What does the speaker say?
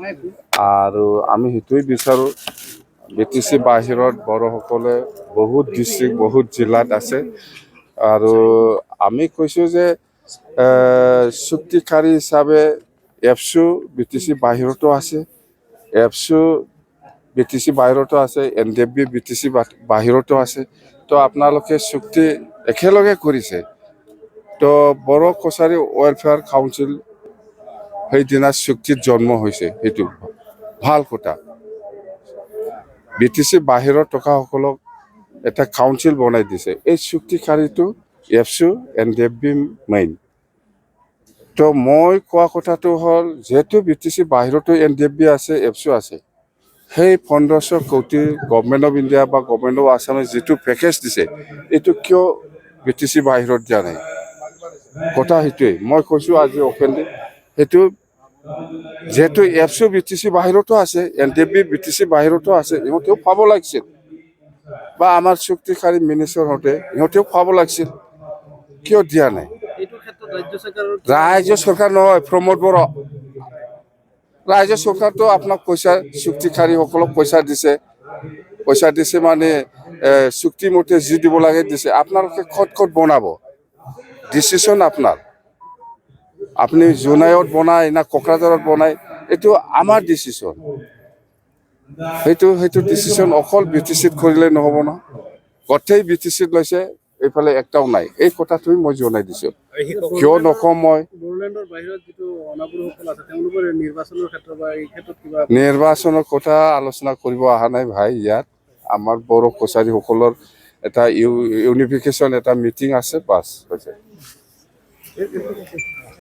আৰু আমি সেইটোৱে বিচাৰোঁ BTC বাহিৰত বড়োসকলে বহুত ডিষ্ট্ৰিক্ট বহুত জিলাত আছে আৰু আমি কৈছোঁ যে চুক্তিকাৰী হিচাপে এপছু BTC বাহিৰতো আছে এপছু BTC বাহিৰতো আছে NDFB BTC বাহিৰতো আছে তো আপোনালোকে চুক্তি একেলগে কৰিছে তো বড়ো কছাৰী ৱেলফেয়াৰ কাউন্সিল সেইদিনা চুক্তিত জন্ম হৈছে সেইটো ভাল কথা BTC বাহিৰত টকাসকলক এটা কাউন্সিল বনাই দিছে এই চুক্তিকাৰীটো এপছু NDFB মেইন তো মই কোৱা কথাটো হ'ল যেহেতু BTC বাহিৰতো NDFB আছে এপছু আছে সেই 1500 কোটি গভৰ্ণমেণ্ট অফ ইণ্ডিয়া বা গভৰ্ণমেণ্ট অফ আছামে যিটো পেকেজ দিছে এইটো কিয় BTC বাহিৰত দিয়া নাই কথা সেইটোৱে মই কৈছোঁ আজি অপেনলি সেইটো যেহেতু এপছু BTC বাহিৰতো আছে NDFB BTC বাহিৰতো আছে ইহঁতেও পাব লাগিছিল বা আমাৰ চুক্তিকাৰী মিনিষ্টাৰ হতে ইহঁতেও পাব লাগিছিল কিয় দিয়া নাই ৰাজ্য চৰকাৰ নহয় প্ৰমোদ বড়ো ৰাজ্য চৰকাৰটো আপোনাক পইচা চুক্তিকাৰীসকলক পইচা দিছে মানে চুক্তিমতে যি দিব লাগে দিছে আপোনালোকে ক'ত বনাব ডিচিশ্যন আপোনাৰ আপুনি জোনাইত বনায় না কোকৰাঝাৰত বনায় এইটো আমাৰ ডিচিশ্যন সেইটো ডিচিশ্যন অকল BTCত কৰিলে নহ'ব ন গোটেই BTCত লৈছে এইফালে একটাও নাই এই কথাটোৱে মই জনাই দিছোঁ কিয় নকওঁ মই নিৰ্বাচনৰ কথা আলোচনা কৰিব অহা নাই ভাই ইয়াত আমাৰ বড়ো কছাৰীসকলৰ এটা ইউনিফিকেশ্যন এটা মিটিং আছে বাছ হৈছে